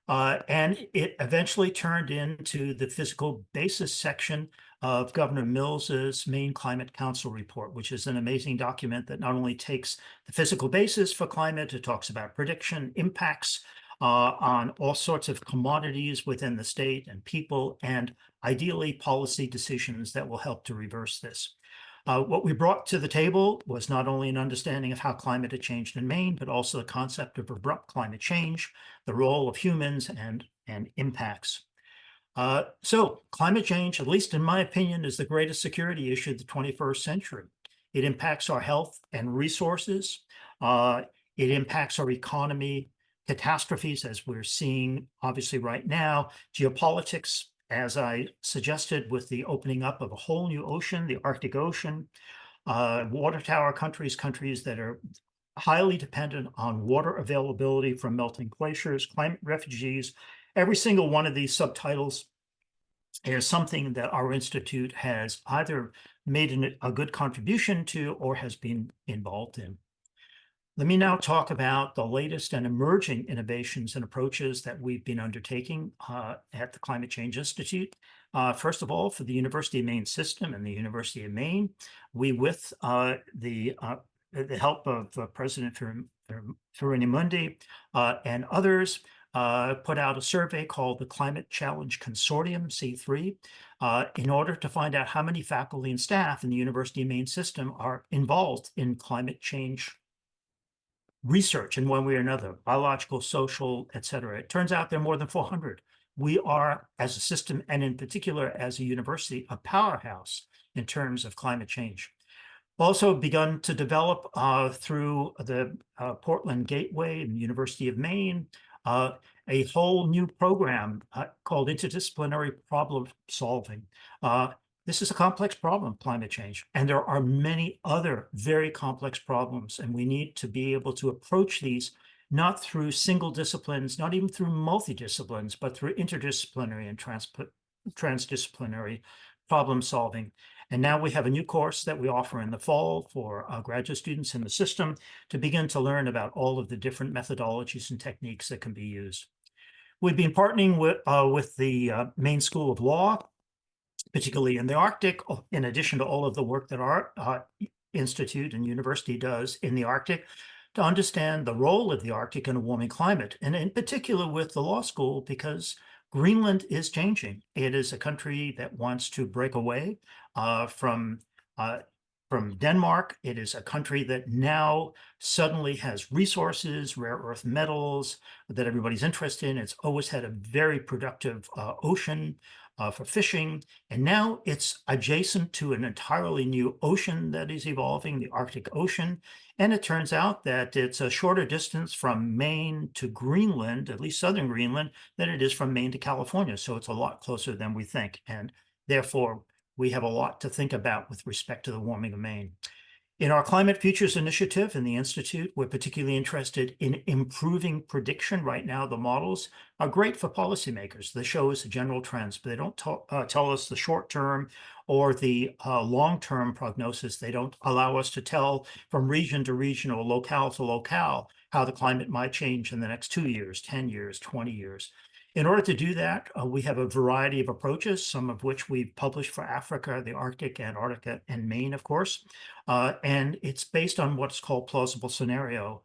And it eventually turned into the physical basis section of Governor Mills's Maine Climate Council report, which is an amazing document that not only takes the physical basis for climate, it talks about prediction, impacts on all sorts of commodities within the state and people, and ideally policy decisions that will help to reverse this. What we brought to the table was not only an understanding of how climate had changed in Maine, but also the concept of abrupt climate change, the role of humans, and impacts. So climate change, at least in my opinion, is the greatest security issue of the 21st century. It impacts our health and resources. It impacts our economy, catastrophes, as we're seeing obviously right now, geopolitics, as I suggested, with the opening up of a whole new ocean, the Arctic Ocean, water tower countries that are highly dependent on water availability from melting glaciers, climate refugees. Every single one of these subtitles is something that our institute has either made a good contribution to or has been involved in. Let me now talk about the latest and emerging innovations and approaches that we've been undertaking at the Climate Change Institute. First of all, for the University of Maine system and the University of Maine, we, with the help of President Ferrinimundi and others, put out a survey called the Climate Challenge Consortium, C3, in order to find out how many faculty and staff in the University of Maine system are involved in climate change research in one way or another, biological, social, et cetera. It turns out there are more than 400. We are, as a system, and in particular as a university, a powerhouse in terms of climate change. Also begun to develop through the Portland Gateway and the University of Maine, a whole new program called interdisciplinary problem solving. This is a complex problem, climate change, and there are many other very complex problems, and we need to be able to approach these not through single disciplines, not even through multidisciplines, but through interdisciplinary and transdisciplinary problem solving. And now we have a new course that we offer in the fall for graduate students in the system to begin to learn about all of the different methodologies and techniques that can be used. We've been partnering with the Maine School of Law, particularly in the Arctic, in addition to all of the work that our institute and university does in the Arctic, to understand the role of the Arctic in a warming climate, and in particular with the law school, because Greenland is changing. It is a country that wants to break away from Denmark. It is a country that now suddenly has resources, rare earth metals that everybody's interested in. It's always had a very productive ocean for fishing, and now it's adjacent to an entirely new ocean that is evolving, the Arctic Ocean. And it turns out that it's a shorter distance from Maine to Greenland, at least southern Greenland, than it is from Maine to California. So it's a lot closer than we think. And therefore, we have a lot to think about with respect to the warming of Maine. In our Climate Futures Initiative in the Institute, we're particularly interested in improving prediction. Right now, the models are great for policymakers. They show us the general trends, but they don't tell us the short-term or the long-term prognosis. They don't allow us to tell from region to region or locale to locale how the climate might change in the next 2 years, 10 years, 20 years. In order to do that, we have a variety of approaches, some of which we've published for Africa, the Arctic, Antarctica, and Maine, of course. And it's based on what's called plausible scenario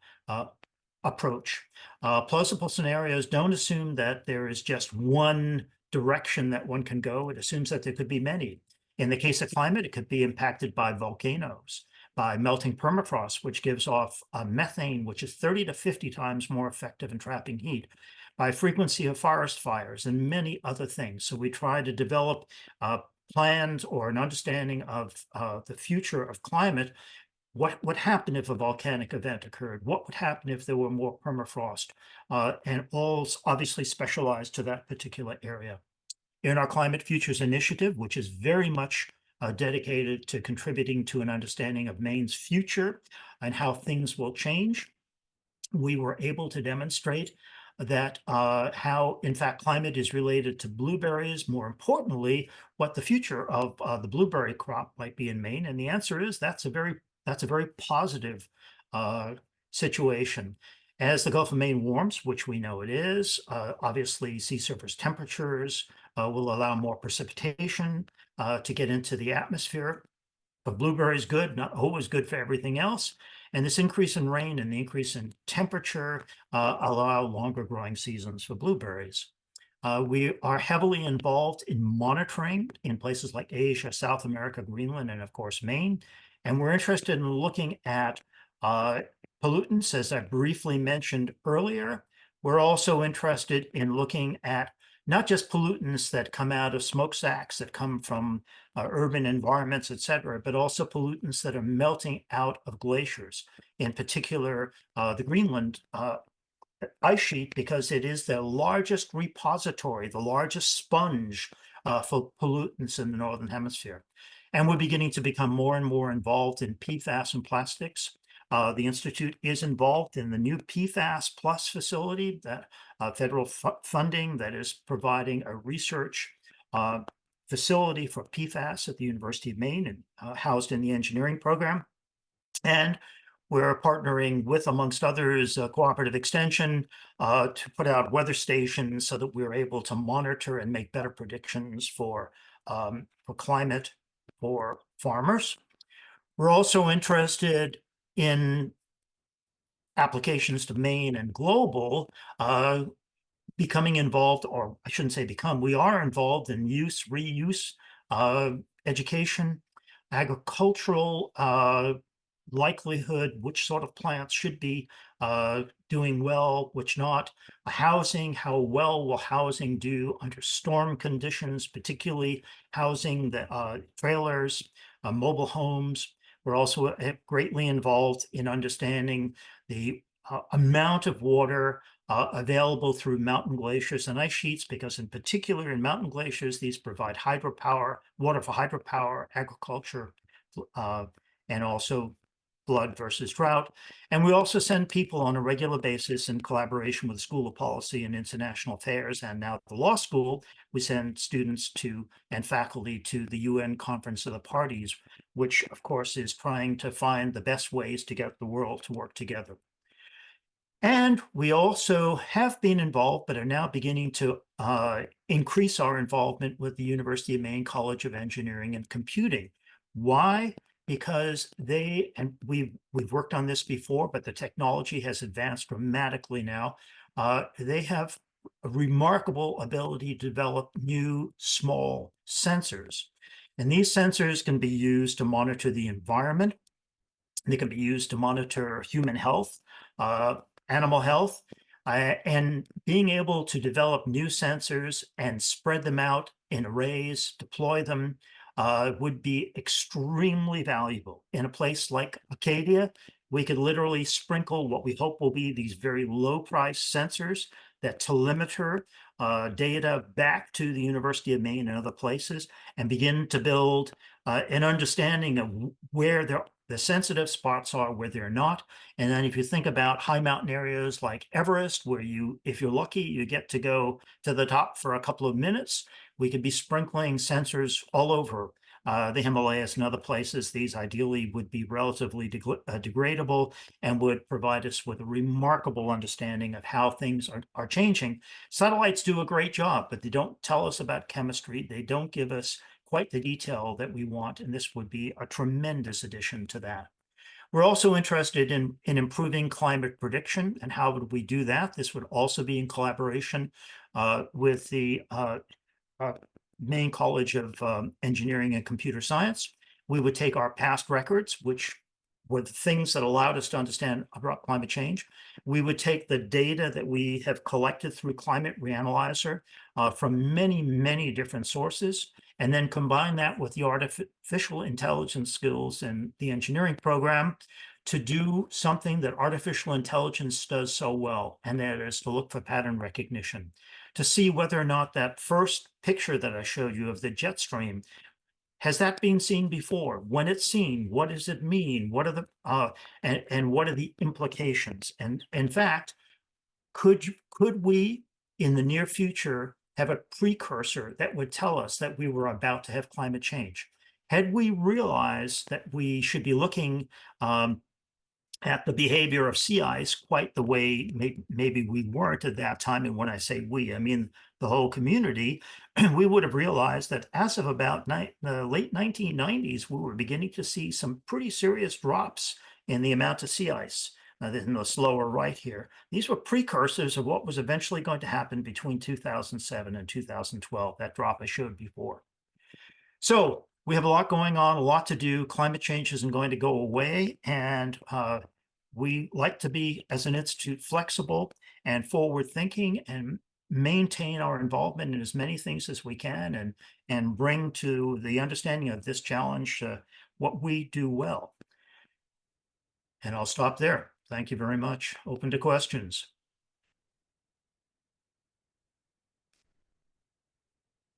approach. Plausible scenarios don't assume that there is just one direction that one can go. It assumes that there could be many. In the case of climate, it could be impacted by volcanoes, by melting permafrost, which gives off methane, which is 30 to 50 times more effective in trapping heat, by frequency of forest fires, and many other things. So we try to develop plans or an understanding of the future of climate. What would happen if a volcanic event occurred? What would happen if there were more permafrost? And all obviously specialized to that particular area. In our Climate Futures Initiative, which is very much dedicated to contributing to an understanding of Maine's future and how things will change, we were able to demonstrate that how, in fact, climate is related to blueberries. More importantly, what the future of the blueberry crop might be in Maine. And the answer is that's a very positive situation. As the Gulf of Maine warms, which we know it is, obviously sea surface temperatures will allow more precipitation to get into the atmosphere. But blueberry is good, not always good for everything else. And this increase in rain and the increase in temperature allow longer growing seasons for blueberries. We are heavily involved in monitoring in places like Asia, South America, Greenland, and of course, Maine. And we're interested in looking at pollutants, as I briefly mentioned earlier. We're also interested in looking at not just pollutants that come out of smokestacks, that come from urban environments, et cetera, but also pollutants that are melting out of glaciers, in particular, the Greenland ice sheet, because it is the largest repository, the largest sponge for pollutants in the Northern Hemisphere. And we're beginning to become more and more involved in PFAS and plastics. The Institute is involved in the new PFAS Plus facility, that federal funding that is providing a research facility for PFAS at the University of Maine and housed in the engineering program. And we're partnering with, amongst others, Cooperative Extension to put out weather stations so that we're able to monitor and make better predictions for climate for farmers. We're also interested in applications to Maine and global, becoming involved, or I shouldn't say become, we are involved in use, reuse, education, agricultural likelihood, which sort of plants should be doing well, which not, housing, how well will housing do under storm conditions, particularly housing the trailers, mobile homes. We're also greatly involved in understanding the amount of water available through mountain glaciers and ice sheets, because in particular in mountain glaciers, these provide hydropower, water for hydropower, agriculture, and also flood versus drought. And we also send people on a regular basis in collaboration with the School of Policy and International Affairs, and now the law school, we send students to and faculty to the UN Conference of the Parties, which of course is trying to find the best ways to get the world to work together. And we also have been involved, but are now beginning to increase our involvement with the University of Maine College of Engineering and Computing. Why? Because we've worked on this before, but the technology has advanced dramatically now. They have a remarkable ability to develop new small sensors. And these sensors can be used to monitor the environment. They can be used to monitor human health, animal health, and being able to develop new sensors and spread them out in arrays, deploy them, would be extremely valuable. In a place like Acadia, we could literally sprinkle what we hope will be these very low price sensors that telemeter data back to the University of Maine and other places, and begin to build an understanding of where the sensitive spots are, where they're not. And then if you think about high mountain areas like Everest, where if you're lucky, you get to go to the top for a couple of minutes, we could be sprinkling sensors all over the Himalayas and other places. These ideally would be relatively degradable and would provide us with a remarkable understanding of how things are changing. Satellites do a great job, but they don't tell us about chemistry. They don't give us quite the detail that we want, and this would be a tremendous addition to that. We're also interested in improving climate prediction, and how would we do that? This would also be in collaboration with the Maine College of Engineering and Computer Science. We would take our past records, which were the things that allowed us to understand abrupt climate change. We would take the data that we have collected through Climate Reanalyzer from many, many different sources, and then combine that with the artificial intelligence skills in the engineering program to do something that artificial intelligence does so well, and that is to look for pattern recognition, to see whether or not that first picture that I showed you of the jet stream, has that been seen before? When it's seen, what does it mean? What are the and what are the implications? And in fact, could we in the near future have a precursor that would tell us that we were about to have climate change? Had we realized that we should be looking at the behavior of sea ice quite the way maybe we weren't at that time, and when I say we, I mean the whole community, we would have realized that as of about the late 1990s, we were beginning to see some pretty serious drops in the amount of sea ice. In the lower right here, these were precursors of what was eventually going to happen between 2007 and 2012, that drop I showed before. So we have a lot going on, a lot to do. Climate change isn't going to go away, and we like to be, as an institute, flexible and forward-thinking, and maintain our involvement in as many things as we can, and bring to the understanding of this challenge what we do well. And I'll stop there. Thank you very much. Open to questions.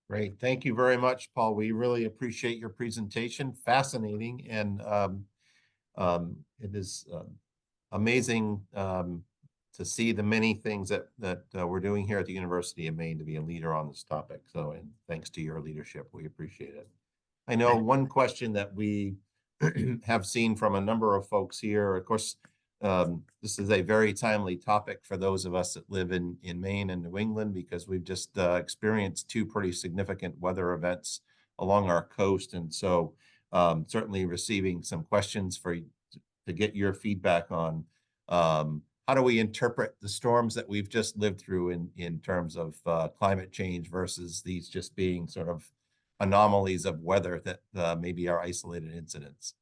Great. Thank you very much, Paul. We really appreciate your presentation. Fascinating. And it is amazing to see the many things that we're doing here at the University of Maine to be a leader on this topic. So, and thanks to your leadership, we appreciate it. I know one question that we have seen from a number of folks here, of course, this is a very timely topic for those of us that live in Maine and New England, because we've just experienced two pretty significant weather events along our coast. And so certainly receiving some questions to get your feedback on how do we interpret the storms that we've just lived through in terms of climate change versus these just being sort of anomalies of weather that maybe are isolated incidents.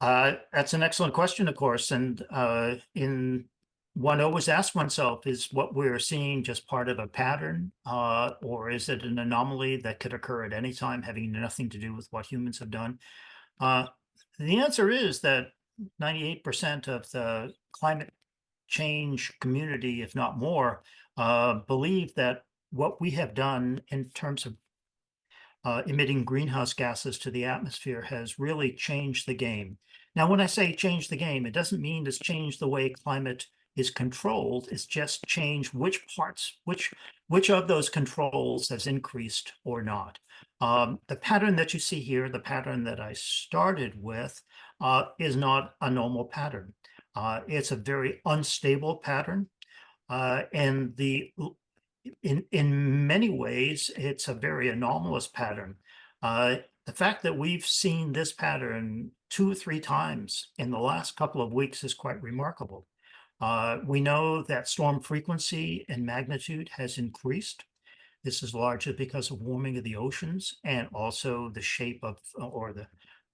That's an excellent question, of course. And one always asks oneself, is what we're seeing just part of a pattern, or is it an anomaly that could occur at any time, having nothing to do with what humans have done? the answer is that 98% of the climate change community, if not more, believe that what we have done in terms of emitting greenhouse gases to the atmosphere has really changed the game. Now, when I say change the game, it doesn't mean it's changed the way climate is controlled. It's just changed which parts, which of those controls has increased or not. The pattern that you see here, the pattern that I started with, is not a normal pattern. It's a very unstable pattern, and in many ways, it's a very anomalous pattern. The fact that we've seen this pattern 2 or 3 times in the last couple of weeks is quite remarkable. We know that storm frequency and magnitude has increased. This is largely because of warming of the oceans and also the shape of, or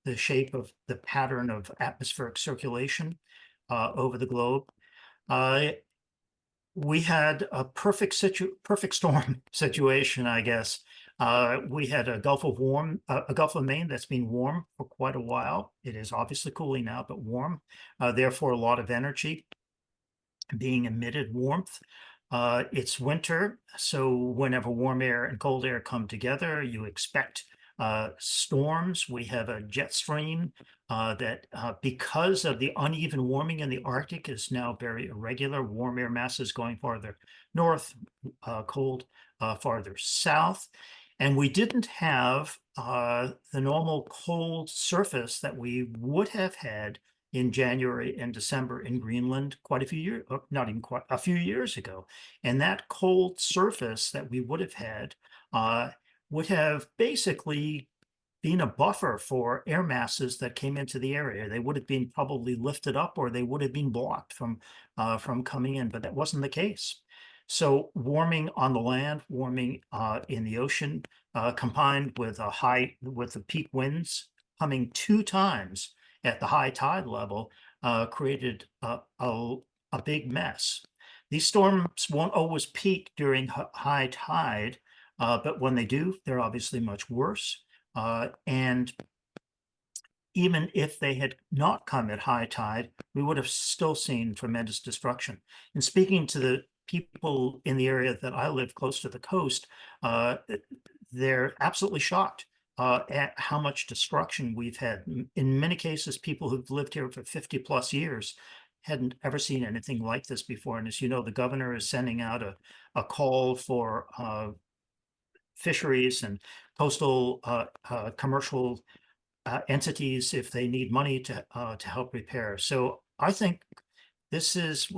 the shape of the pattern of atmospheric circulation over the globe. We had a perfect storm situation, I guess. We had a Gulf of Maine that's been warm for quite a while. It is obviously cooling now, but warm. Therefore, a lot of energy being emitted, warmth. It's winter, so whenever warm air and cold air come together, you expect storms. We have a jet stream that, because of the uneven warming in the Arctic, is now very irregular. Warm air masses going farther north, cold farther south. And we didn't have the normal cold surface that we would have had in January and December in Greenland quite a few years, not even quite a few years ago. And that cold surface that we would have had would have basically been a buffer for air masses that came into the area. They would have been probably lifted up, or they would have been blocked from coming in, but that wasn't the case. So warming on the land, warming in the ocean, combined with the peak winds coming 2 times at the high tide level, created a big mess. These storms won't always peak during high tide, but when they do, they're obviously much worse. And even if they had not come at high tide, we would have still seen tremendous destruction. And speaking to the people in the area that I live close to the coast, they're absolutely shocked at how much destruction we've had. In many cases, people who've lived here for 50 plus years hadn't ever seen anything like this before. And as you know, the governor is sending out a call for fisheries and coastal commercial entities if they need money to help repair. So I think this is,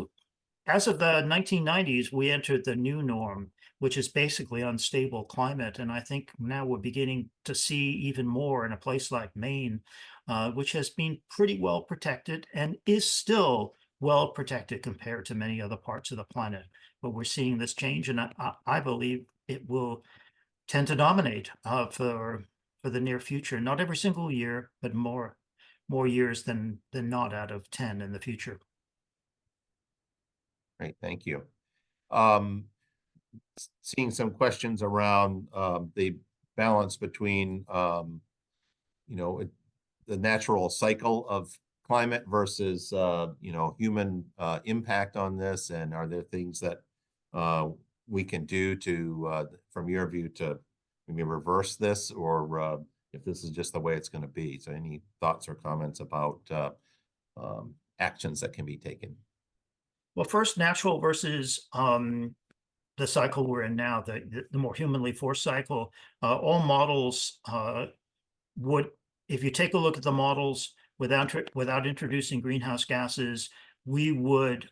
as of the 1990s, we entered the new norm, which is basically unstable climate. And I think now we're beginning to see even more in a place like Maine, which has been pretty well protected and is still well protected compared to many other parts of the planet. But we're seeing this change, and I believe it will tend to dominate for the near future. Not every single year, but more years than not out of 10 in the future. Great, thank you. Seeing some questions around the balance between the natural cycle of climate versus human impact on this, and are there things that we can do to from your view to maybe reverse this, or if this is just the way it's going to be? So any thoughts or comments about actions that can be taken? Well, first, natural versus the cycle we're in now, the more humanly forced cycle. All models would, if you take a look at the models without introducing greenhouse gases, we would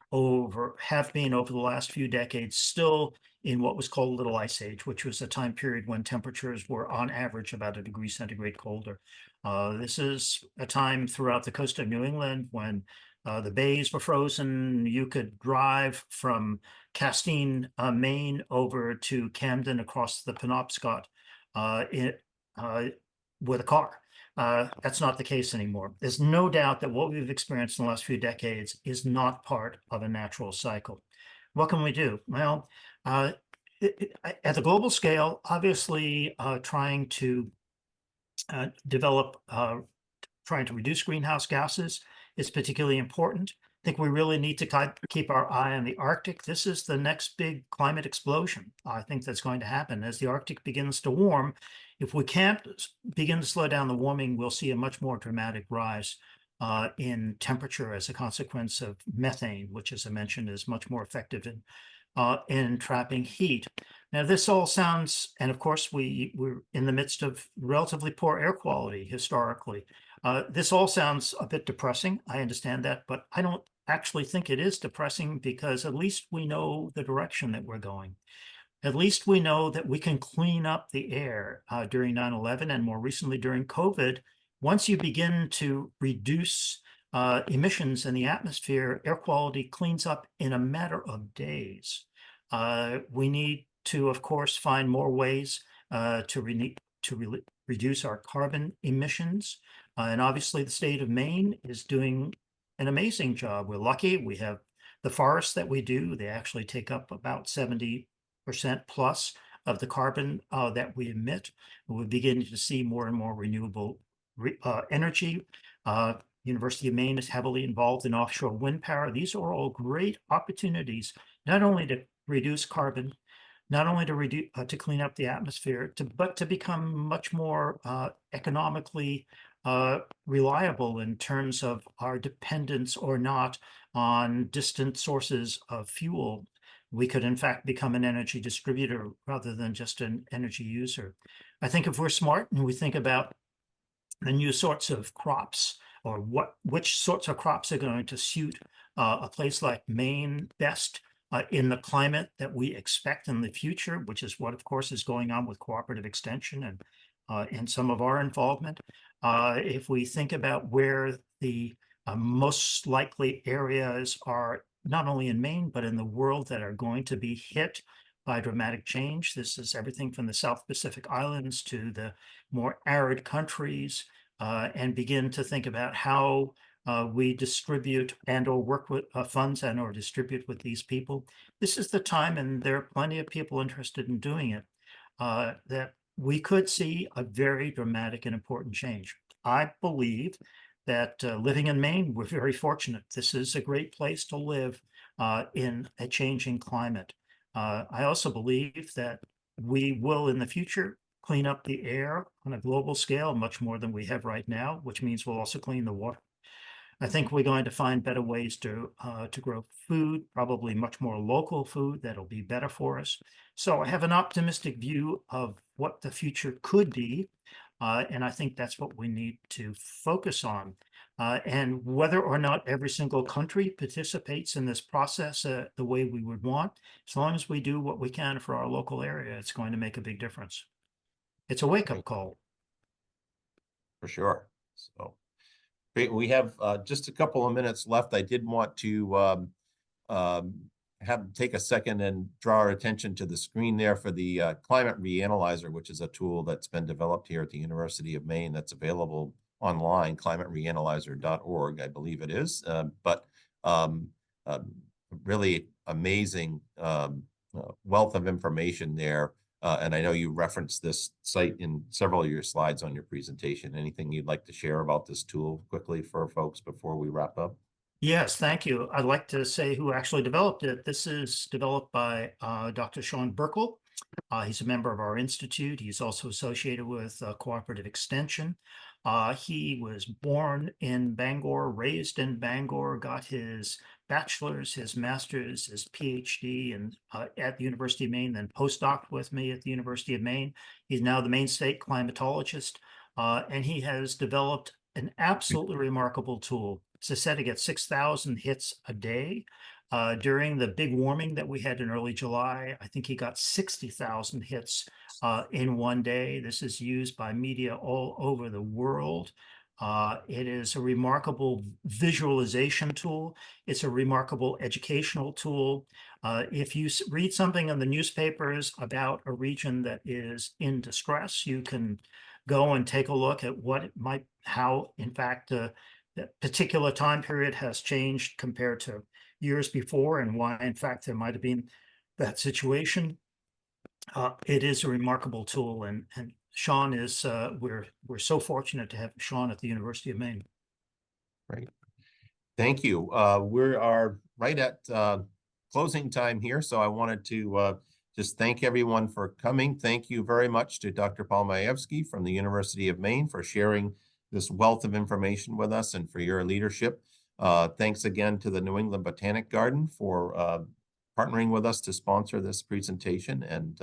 have been over the last few decades still in what was called Little Ice Age, which was a time period when temperatures were on average about 1 degree centigrade colder. This is a time throughout the coast of New England when the bays were frozen. You could drive from Castine, Maine, over to Camden across the Penobscot with a car. That's not the case anymore. There's no doubt that what we've experienced in the last few decades is not part of a natural cycle. What can we do? Well, at the global scale, obviously trying to develop trying to reduce greenhouse gases is particularly important. I think we really need to keep our eye on the Arctic. This is the next big climate explosion. I think that's going to happen as the Arctic begins to warm. If we can't begin to slow down the warming, we'll see a much more dramatic rise in temperature as a consequence of methane, which, as I mentioned, is much more effective in trapping heat. Now, this all sounds, and of course, we're in the midst of relatively poor air quality historically. This all sounds a bit depressing. I understand that, but I don't actually think it is depressing because at least we know the direction that we're going. At least we know that we can clean up the air during 9/11 and more recently during COVID. Once you begin to reduce emissions in the atmosphere, air quality cleans up in a matter of days. We need to, of course, find more ways to reduce our carbon emissions. And obviously, the state of Maine is doing an amazing job. We're lucky. We have the forests that we do. They actually take up about 70% plus of the carbon that we emit. We're beginning to see more and more renewable energy. University of Maine is heavily involved in offshore wind power. These are all great opportunities, not only to reduce carbon, not only to clean up the atmosphere, but to become much more economically reliable in terms of our dependence or not on distant sources of fuel. We could, in fact, become an energy distributor rather than just an energy user. I think if we're smart and we think about the new sorts of crops or which sorts of crops are going to suit a place like Maine best in the climate that we expect in the future, which is what, of course, is going on with cooperative extension and some of our involvement. If we think about where the most likely areas are, not only in Maine, but in the world that are going to be hit by dramatic change. This is everything from the South Pacific Islands to the more arid countries, and begin to think about how we distribute and or work with funds and or distribute with these people. This is the time, and there are plenty of people interested in doing it, that we could see a very dramatic and important change. I believe that living in Maine, we're very fortunate. This is a great place to live in a changing climate. I also believe that we will in the future clean up the air on a global scale much more than we have right now, which means we'll also clean the water. I think we're going to find better ways to grow food, probably much more local food that'll be better for us. So I have an optimistic view of what the future could be, and I think that's what we need to focus on. And whether or not every single country participates in this process the way we would want, as long as we do what we can for our local area, it's going to make a big difference. It's a wake-up call. For sure. So we have just a couple of minutes left. I did want to take a second and draw our attention to the screen there for the Climate Reanalyzer, which is a tool that's been developed here at the University of Maine that's available online, climatereanalyzer.org, I believe it is. Really amazing wealth of information there. And I know you referenced this site in several of your slides on your presentation. Anything you'd like to share about this tool quickly for folks before we wrap up? Yes, thank you. I'd like to say who actually developed it. This is developed by Dr. Sean Burkle. He's a member of our institute. He's also associated with Cooperative Extension. He was born in Bangor, raised in Bangor, got his bachelor's, his master's, his PhD at the University of Maine, then postdoc with me at the University of Maine. He's now the Maine State climatologist, and he has developed an absolutely remarkable tool. As I said, he gets 6,000 hits a day. During the big warming that we had in early July, I think he got 60,000 hits in one day. This is used by media all over the world. It is a remarkable visualization tool. It's a remarkable educational tool. If you read something in the newspapers about a region that is in distress, you can go and take a look at how, in fact, that particular time period has changed compared to years before and why, in fact, there might have been that situation. It is a remarkable tool, and Sean is, we're so fortunate to have Sean at the University of Maine. Great. Thank you. We are right at closing time here, so I wanted to just thank everyone for coming. Thank you very much to Dr. Paul Mayewski from the University of Maine for sharing this wealth of information with us and for your leadership. Thanks again to the New England Botanic Garden for partnering with us to sponsor this presentation. And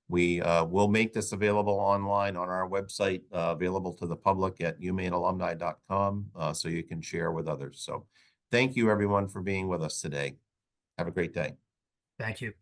we will make this available online on our website, available to the public at umainalumni.com, so you can share with others. So thank you, everyone, for being with us today. Have a great day. Thank you.